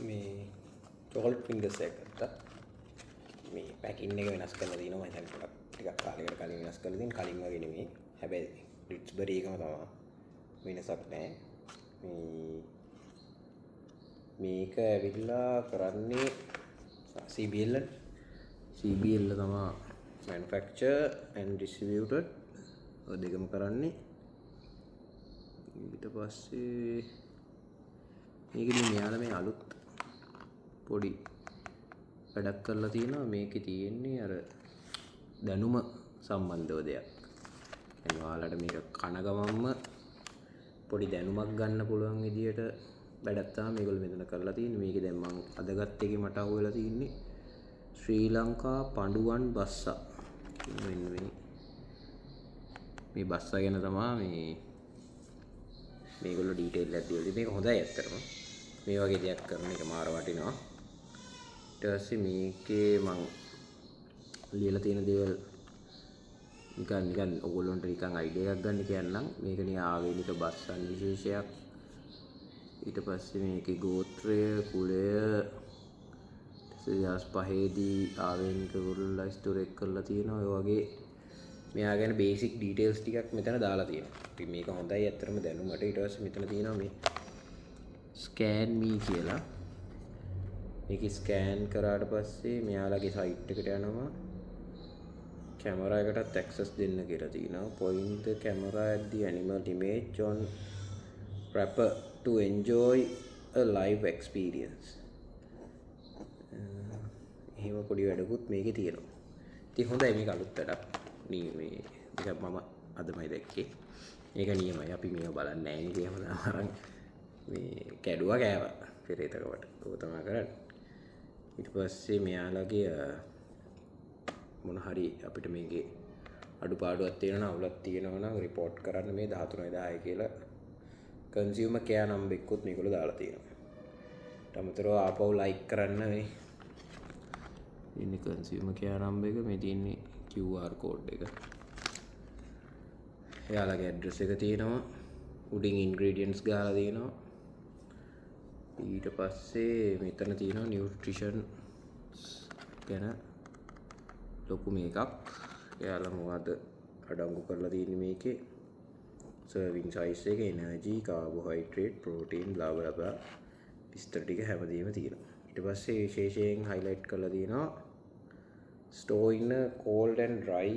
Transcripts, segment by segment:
මේ chocolate fingers එකක් ගත්තා. මේ පැකින් එක වෙනස් කරලා දිනවා. මම හිතන්නේ ටිකක් කාලයකට කලින් වෙනස් කරලා දින කලින් වගේ නෙමෙයි. හැබැයි රිච්බරි එකම තමයි. වෙනසක් නැහැ. මේක ඇවිල්ලා කරන්නේ CBL තමයි manufacture and distributed ඔය දෙකම කරන්නේ. ඊට පස්සේ මේකදී මෙයාලා මේ අලුත් පොඩි වැඩක් කරලා තියෙනවා. මේකේ තියෙන්නේ අර දැනුම සම්බන්ධව දෙයක්. يعني ඔයාලට මේක කන ගමන්ම පොඩි දැනුමක් ගන්න පුළුවන් විදියට වැඩක් තමයි මේගොල්ලෝ මෙතන කරලා තියෙන්නේ. මේකේ දැන් මම අදගත් එකේ මට අහුවෙලා තියෙන්නේ ශ්‍රී ලංකා පඬුවන් බස්සා. මෙන්න මේ බස්සා ගැන තමයි මේගොල්ලෝ ඩීටේල් එකක් දීලා. මේක හොඳයි ඇත්තටම. මේ වගේ දෙයක් කරන එක මාර වටිනවා. ඊට පස්සේ මේකේ මං ලියලා තියෙන දේවල් නිකන් ඔයගොල්ලන්ට නිකන් අයිඩියා එකක් ගන්න කියන්නම්. මේක නිකන් ආවේනික බස්සන් විශේෂයක්. ඊට පස්සේ මේකේ ගෝත්‍රය, කුලය 2005 දී ආවේනික කුරුල්ලා ස්ටෝරේජ් කරලා තියෙනවා. ඒ වගේ මෙයා ගැන බේසික් ඩීටේල්ස් ටිකක් මෙතන දාලා තියෙනවා. ඉතින් මේක හොඳයි ඇත්තටම දැනුමට. ඊට පස්සේ මෙතන තියෙනවා මේ ස්කෑන් මී කියලා. මේක ස්කෑන් කරාට පස්සේ මෙයාලගේ සයිට් එකට යනවා. කැමරා එකටත් ඇක්සස් දෙන්න කියලා තියෙනවා. point the camera at the animal image on wrapper to enjoy a live experience. එහෙම පොඩි වැඩකුත් මේකේ තියෙනවා. ඉතින් හොඳයි මේක අලුත් වැඩක්. මේ මම අදමයි දැක්කේ. මේක නියමයි. අපි මේව බලන්නේ නැහැ නේ. එහෙම අරන් මේ කැඩුවා කෑවා. පෙරේතකවට. ඒක තමයි කරන්නේ. ඊට පස්සේ මෙයාලගේ මොන හරි අපිට මේකේ අඩුපාඩුවක් තියෙනවා නම් අවුලක් තියෙනවා නම් report කරන්න මේ 1310 කියලා consumer care number එකකුත් මේගොල්ලෝ දාලා තියෙනවා. තමතරව ආපහු like කරන්න මේ ඉන්නේ consumer care number එක. මේ තියෙන්නේ QR code එක. එයාලගේ address එක තියෙනවා. උඩින් ingredients ගාලා තියෙනවා. ඊට පස්සේ මෙතන තියෙනවා nutrition ගැන ලොකු මේකක්. එයාලා මොකද අඩංගු කරලා තියෙන්නේ මේකේ serving size එක, energy, carbohydrate, protein, blah blah blah විස්තර ටික හැමදේම තියෙනවා. ඊට පස්සේ විශේෂයෙන් highlight කරලා තියෙනවා store in a cold and dry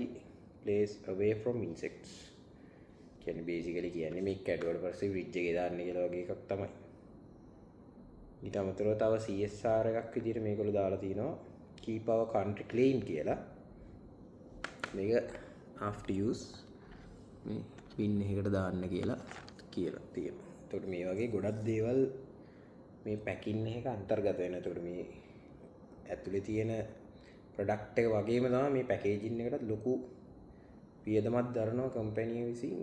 place away from insects. කියන්නේ basically කියන්නේ මේ කැඩුවට පස්සේ fridge එකේ දාන්න කියලා වගේ එකක් තමයි. ඊට අමතරව තව CSR එකක් විදිහට මේගොල්ලෝ දාලා තිනවා keep our country clean කියලා. මේක after use මේ bin එකකට දාන්න කියලා තියෙනවා. එතකොට මේ වගේ ගොඩක් දේවල් මේ පැකින් එක අන්තර්ගත වෙනවා. එතකොට මේ ඇතුලේ තියෙන ප්‍රොඩක්ට් එක වගේම තමයි මේ පැකේජින් එකටත් ලොකු වියදමක් දරනවා කම්පැනි විසින්.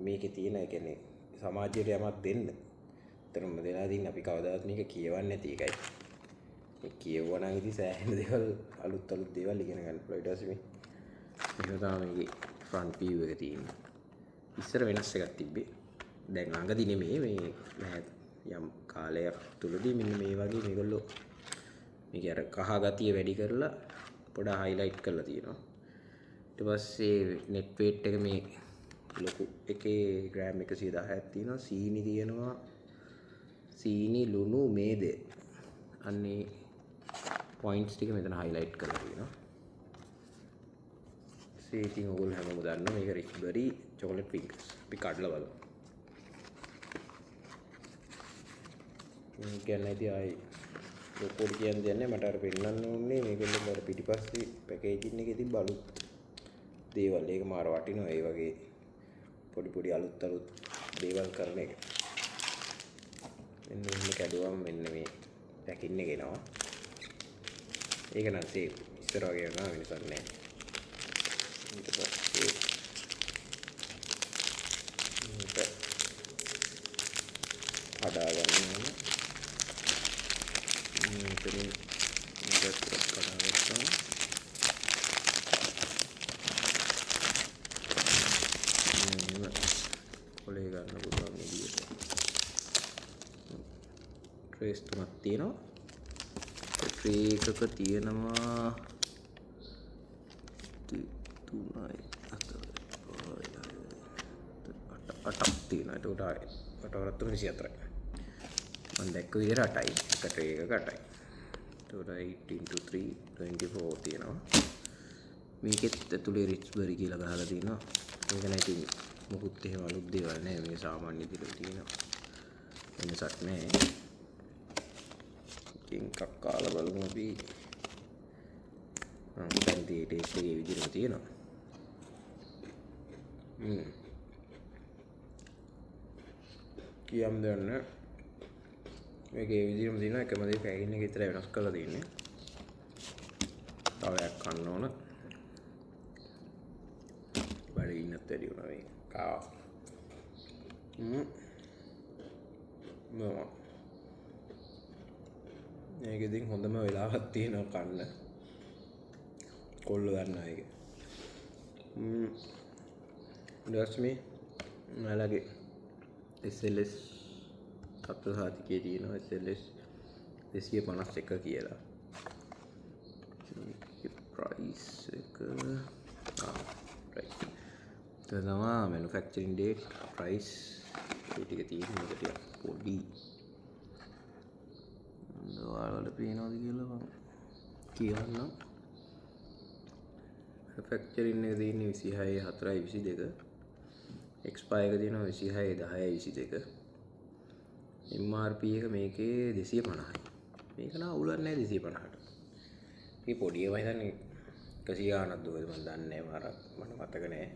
මේකේ තියෙන ඒ කියන්නේ සමාජයට යමක් දෙන්න. තරම දෙලා දින් අපි කවදාවත් මේක කියවන්නේ නැති එකයි. මේ කියවුවා නම් ඉතින් සෑහෙන දේවල් අලුත් දේවල් ඉගෙන ගන්න පුළුවන්. ඊට පස්සේ මේක තමයි මේකේ ෆ්‍රන්ට් view එක තියෙන්නේ. ඉස්සර වෙනස් එකක් තිබ්බේ. දැන් අඟදි නෙමෙයි මේ යම් කාලයක් තුලදී මෙන්න මේ වගේ මේගොල්ලෝ මේක අර කහ ගතිය වැඩි කරලා පොඩ highlight කරලා තියෙනවා. ඊට පස්සේ net weight එක මේ ලොකු එකේ ග්‍රෑම් 110ක් තියෙනවා. සීනි තියෙනවා. සීනි, ලුණු, මේද. අන්නේ points ටික මෙතන highlight කරලා තියෙනවා. ඉතින් ඔයගොල්ලෝ හැමෝම දන්නවා මේක Richberry chocolate fingers. අපි කඩලා බලමු. මේ කියන්නේ ඉතින් ආයි ලොකෝට කියන්න දෙන්නේ මට අර පෙන්නන්න ඕනේ මේකෙන් අර පිටිපස්සේ පැකේජින් එකේ තිබ්බ අලුත් දේවල්. ඒක මාර වටිනවා. ඒ වගේ පොඩි අලුත් දේවල් කරන එක. මෙන්න මෙන්න කැඩුවම මෙන්න මේ පැකින් එක එනවා. ඒක නම් සේෆ්. ඉස්සර වගේ වෙනවා වෙනසක් නැහැ. ඊට පස්සේ මේක හදා ගන්න ඕනේ. මෙතනින් මේක කඩා ගත්තා. කොලේ ගන්න පුළුවන් විදියට ට්‍රේස් තුනක් තියෙනවා. ට්‍රේ එකක තියෙනවා 8ක් තියෙනවා. එතකොට 8 3 24යි. මම දැක්ක විදිහට 8යි. එක ට්‍රේ එකක 8යි. එතකොට 8 × 3 24 තියෙනවා. මේකෙත් ඇතුලේ රිච්බරි කියලා ගහලා තියෙනවා. මේක නැති මොකුත් එහෙම අලුත් දේවල් නැහැ. මේ සාමාන්‍ය විදිහට තියෙනවා. වෙනසක් නැහැ. ඉතින් කක්කාලා බලමු අපි. දැන් ටේස්ට් එකේ විදිහට තියෙනවා. කියම් දන්න මේකේ විදිහටම තියෙනවා. එකම දේ පැකින් එක විතරයි වෙනස් කරලා තියෙන්නේ. තවයක් කන්න ඕන. බඩේ ඉන්නත් වැඩි වුණා මේ කාව. මේක ඉතින් හොඳම වෙලාවක් තියෙනවා කන්න. කොල්ල ගන්න එක. ඊළඟට මලගේ SLS සත්ව සාතිකයේ තියෙනවා SLS 251 කියලා. ප්‍රයිස් එක right. තමයි manufacturing date price ඒ ටික තියෙන එක ටික පොඩි. ඔයාලට පේනවද කියලා මම කියන්නම්. manufacturing එක තියෙන්නේ 26/4/22. expire එක තියෙනවා 26/10/22. MRP එක මේකේ 250යි. මේක නා අවුලක් නැහැ 250ට. මේ පොඩි ඒවා හිතන්නේ 100 ගානක් දුවද මම දන්නේ නැහැ. මට මතක නැහැ.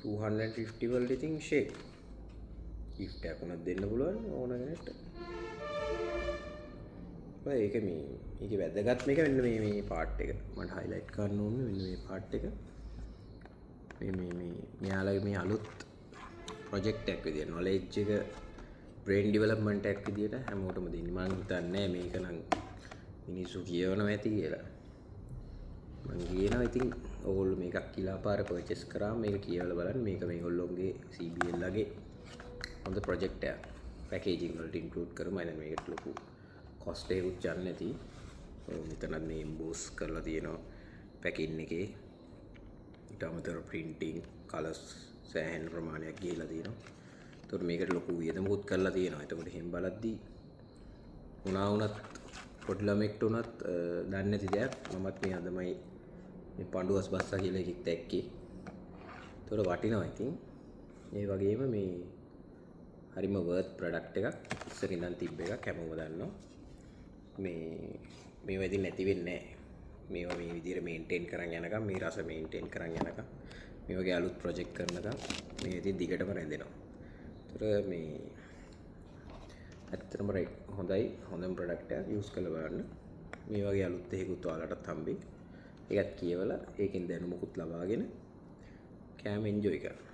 250 වලට ඉතින් ෂේක් gift එකක් උනත් දෙන්න පුළුවන් ඕන කෙනෙක්ට. ඒක මේකේ වැදගත් මේක මෙන්න මේ පාර්ට් එක මට highlight කරන්න ඕනේ. මෙන්න මේ පාර්ට් එක මෙයාලගේ මේ අලුත් ප්‍රොජෙක්ට් එකක් විදියට knowledge එක brain development එකක් විදියට හැමෝටම දෙන්නේ. මම හිතන්නේ මේක නම් මිනිස්සු කියවනවා ඇති කියලා. මම කියනවා ඉතින් ඕගොල්ලෝ මේකක් කියලා පාර පර්චේස් කරා මේක කියවලා බලන්න. මේක මේගොල්ලෝගේ CBL ලගේ හොඳ ප්‍රොජෙක්ට් එකක්. පැකේජින් වලට ඉන්ක්ලූඩ් කරමු. දැන් මේකට ලොකු කොස්ට් එකකුත් යන්නේ නැති. මෙතනත් මේ එම්බෝස් කරලා තියෙනවා පැකින් එකේ. ඊට අමතරව printing colors සෑහෙන ප්‍රමාණයක් ගිහලා තියෙනවා. ඒතකොට මේකට ලොකු වියදමකුත් කරලා තියෙනවා. එතකොට එහෙම බලද්දී උනා වුණත් පොඩි ළමෙක්ට උනත් දන්නේ නැති දෙයක්. මමත් මේ අදමයි මේ පඬුවස් බස්සා කියලා එකක් දැක්කේ. ඒතකොට වටිනවා ඉතින්. ඒ වගේම මේ හරිම worth product එකක්. ඉස්සර ඉඳන් තිබ්බ එකක් හැමෝම දන්නවා. මේවා ඉතින් නැති වෙන්නේ නැහැ. මේවා මේ විදිහට මේන්ටේන් කරන් යනකම් මේ රස මේන්ටේන් කරන් යනකම් මේ වගේ අලුත් ප්‍රොජෙක්ට් කරනකම් මේ ඉතින් දිගටම රැඳෙනවා. ඒතර මේ ඇත්තටම හොඳම ප්‍රොඩක්ට් එකක් යූස් කරලා බලන්න. මේ වගේ අලුත් දෙයක්ත් ඔයාලටත් හම්බෙයි. ඒකත් කියවලා ඒකෙන් දැනුමකුත් ලබාගෙන කෑම එන්ජොයි කරන්න.